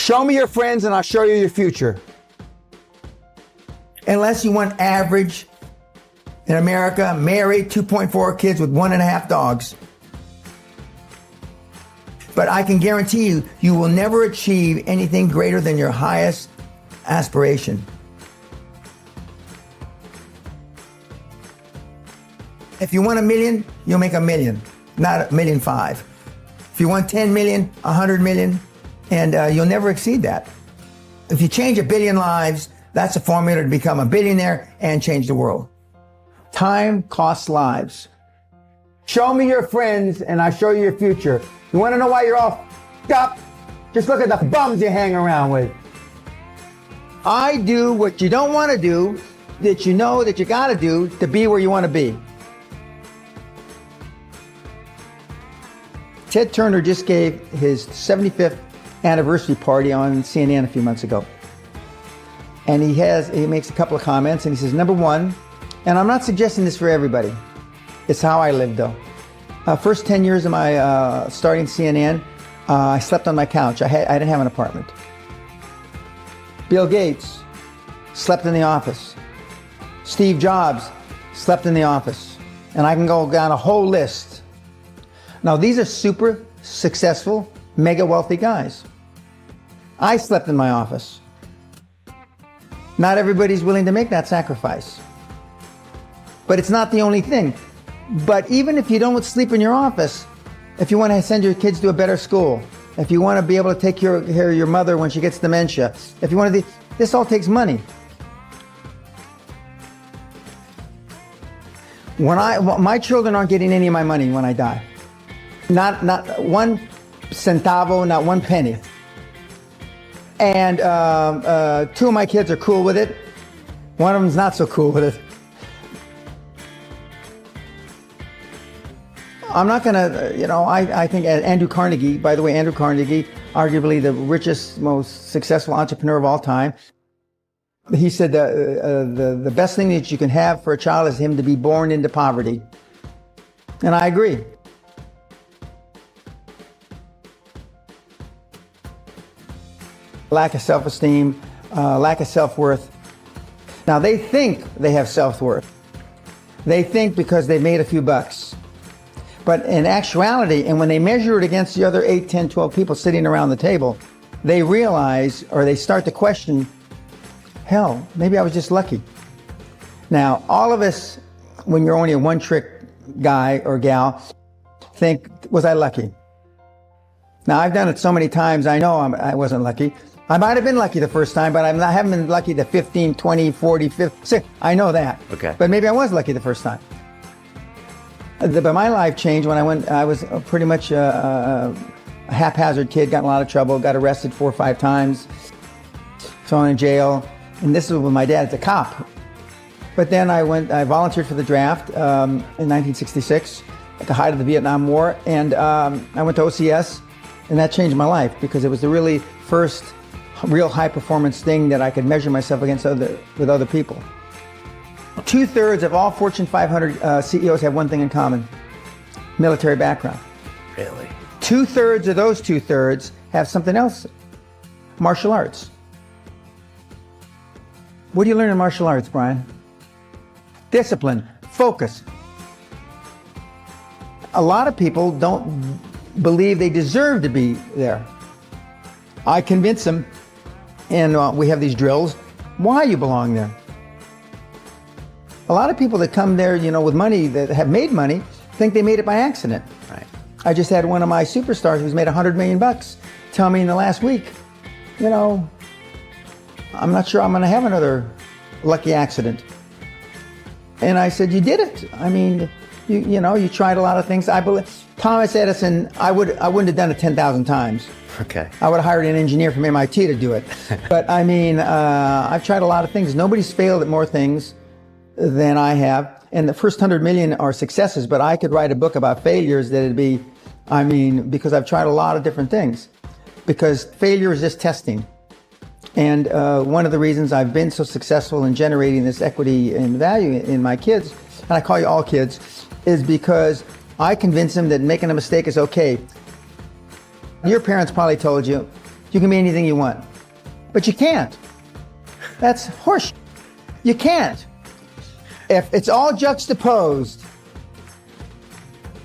Show me your friends and I'll show you your future. Unless you want average in America, married, 2.4 kids with 1.5 dogs. But I can guarantee you, you will never achieve anything greater than your highest aspiration. If you want $1 million, you'll make $1 million, not $1.5 million. If you want 10 million, 100 million, and you'll never exceed that. If you change 1 billion lives, that's a formula to become a billionaire and change the world. Time costs lives. Show me your friends and I'll show you your future. You want to know why you're all up? Just look at the bums you hang around with. I do what you don't want to do, that you know that you got to do to be where you want to be. Ted Turner just gave his 75th anniversary party on CNN a few months ago. And he makes a couple of comments and he says, number one, and I'm not suggesting this for everybody, it's how I live though. First 10 years of my starting CNN, I slept on my couch. I didn't have an apartment. Bill Gates slept in the office. Steve Jobs slept in the office. And I can go down a whole list. Now, these are super successful, mega wealthy guys. I slept in my office. Not everybody's willing to make that sacrifice. But it's not the only thing. But even if you don't sleep in your office, if you want to send your kids to a better school, if you want to be able to take care of your mother when she gets dementia, if you want to, this all takes money. My children aren't getting any of my money when I die. Not one centavo, not one penny. And two of my kids are cool with it. One of them's not so cool with it. I'm not going to, I think Andrew Carnegie, by the way, Andrew Carnegie, arguably the richest, most successful entrepreneur of all time. He said the best thing that you can have for a child is him to be born into poverty. And I agree. Lack of self-esteem, lack of self-worth. Now they think they have self-worth. They think because they made a few bucks. But in actuality, and when they measure it against the other 8, 10, 12 people sitting around the table, they realize, or they start to question, hell, maybe I was just lucky. Now, all of us, when you're only a one-trick guy or gal, think, was I lucky? Now, I've done it so many times, I know I wasn't lucky. I might have been lucky the first time, but I haven't been lucky the 15, 20, 40, 50, I know that. Okay. But maybe I was lucky the first time. But my life changed when I was pretty much a haphazard kid, got in a lot of trouble, got arrested 4 or 5 times, thrown in jail. And this was with my dad as a cop. But then I volunteered for the draft in 1966 at the height of the Vietnam War. And I went to OCS, and that changed my life because it was the really first real high performance thing that I could measure myself against with other people. 2/3 of all Fortune 500 CEOs have one thing in common: military background. Really? 2/3 of those 2/3 have something else: martial arts. What do you learn in martial arts, Brian? Discipline, focus. A lot of people don't believe they deserve to be there. I convince them, and we have these drills, why you belong there. A lot of people that come there, with money, that have made money, think they made it by accident. Right. I just had one of my superstars who's made $100 million tell me in the last week, I'm not sure I'm going to have another lucky accident. And I said, you did it. I mean, you tried a lot of things. I believe Thomas Edison, I wouldn't have done it 10,000 times. Okay. I would have hired an engineer from MIT to do it. But I mean, I've tried a lot of things. Nobody's failed at more things than I have. And the first 100 million are successes, but I could write a book about failures that'd be, because I've tried a lot of different things. Because failure is just testing. And one of the reasons I've been so successful in generating this equity and value in my kids, and I call you all kids, is because I convince them that making a mistake is okay. Your parents probably told you, you can be anything you want. But you can't. That's horseshit. You can't. If it's all juxtaposed.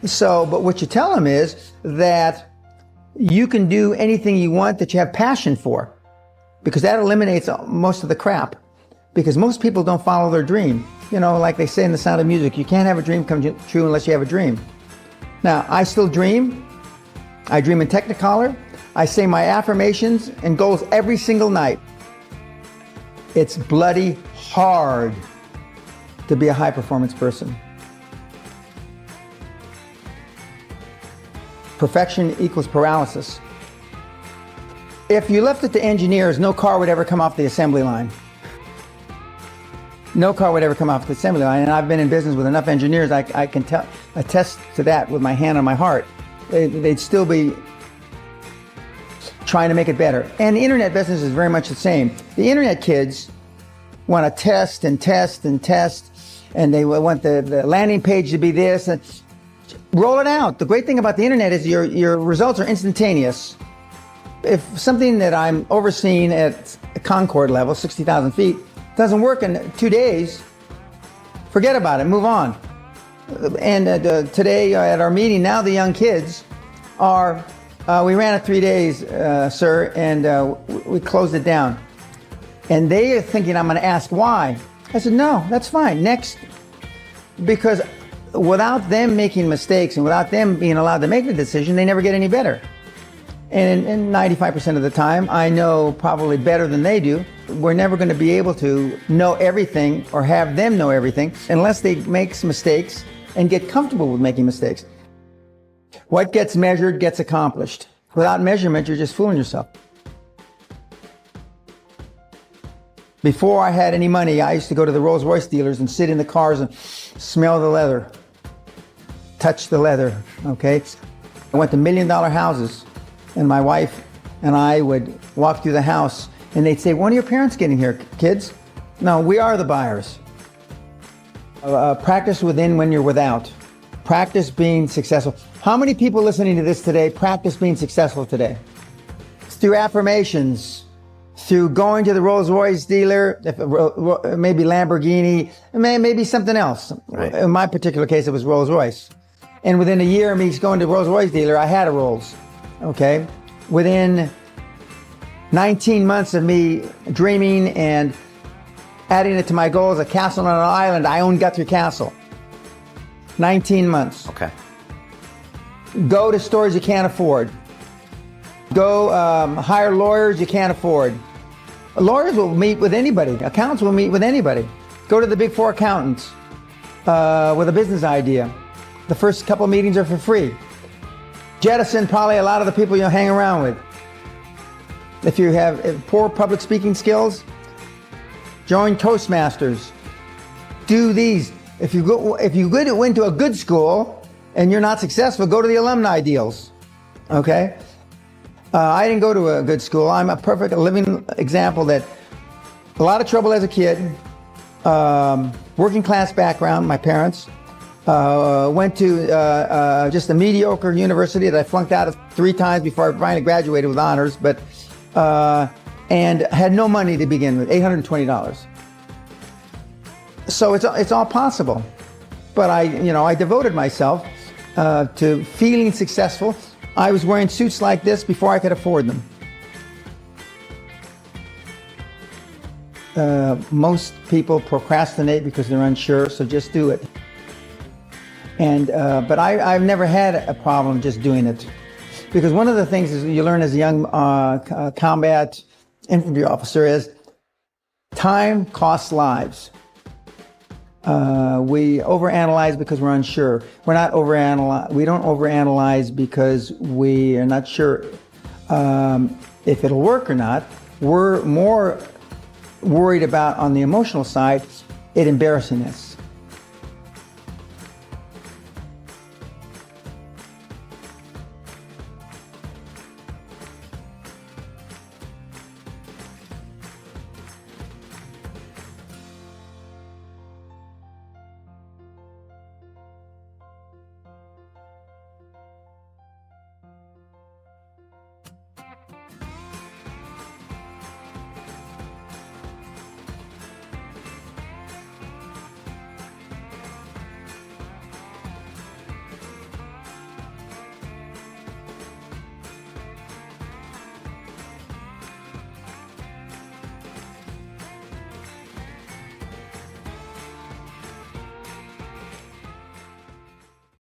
So, but what you tell them is that you can do anything you want that you have passion for, because that eliminates most of the crap. Because most people don't follow their dream. You know, like they say in The Sound of Music, you can't have a dream come true unless you have a dream. Now, I still dream. I dream in Technicolor. I say my affirmations and goals every single night. It's bloody hard to be a high-performance person. Perfection equals paralysis. If you left it to engineers, no car would ever come off the assembly line. No car would ever come off the assembly line, and I've been in business with enough engineers, I can attest to that with my hand on my heart. They'd still be trying to make it better. And the internet business is very much the same. The internet kids want to test and test and test, and they want the landing page to be this, and roll it out. The great thing about the internet is your results are instantaneous. If something that I'm overseeing at Concord level, 60,000 feet, doesn't work in 2 days, forget about it, move on. And today at our meeting, now the young kids are, we ran it 3 days, sir, and we closed it down. And they are thinking I'm going to ask why. I said, no, that's fine, next. Because without them making mistakes and without them being allowed to make the decision, they never get any better. And 95% of the time, I know probably better than they do. We're never going to be able to know everything or have them know everything unless they make some mistakes and get comfortable with making mistakes. What gets measured gets accomplished. Without measurement, you're just fooling yourself. Before I had any money, I used to go to the Rolls-Royce dealers and sit in the cars and smell the leather, touch the leather, okay? I went to $1 million houses, and my wife and I would walk through the house, and they'd say, when are your parents getting here, kids? No, we are the buyers. Practice within when you're without. Practice being successful. How many people listening to this today practice being successful today? It's through affirmations, through going to the Rolls-Royce dealer, maybe Lamborghini, maybe something else. Right. In my particular case, it was Rolls-Royce. And within a year of me going to the Rolls-Royce dealer, I had a Rolls, okay? Within 19 months of me dreaming and adding it to my goals, a castle on an island, I own Guthrie Castle. 19 months. Okay. Go to stores you can't afford. Go hire lawyers you can't afford. Lawyers will meet with anybody. Accountants will meet with anybody. Go to the big four accountants with a business idea. The first couple meetings are for free. Jettison probably a lot of the people you'll hang around with. If you have poor public speaking skills, join Toastmasters. Do these. If you went to a good school and you're not successful, go to the alumni deals. Okay? I didn't go to a good school. I'm a perfect living example that a lot of trouble as a kid, working class background, my parents, went to just a mediocre university that I flunked out of 3 times before I finally graduated with honors, but and had no money to begin with, $820. So it's all possible. But I devoted myself to feeling successful. I was wearing suits like this before I could afford them. Most people procrastinate because they're unsure, so just do it. And but I've never had a problem just doing it, because one of the things is you learn as a young combat infantry officer is time costs lives. We overanalyze because we're unsure. We don't overanalyze because we are not sure if it'll work or not. We're more worried about, on the emotional side, it embarrassing us.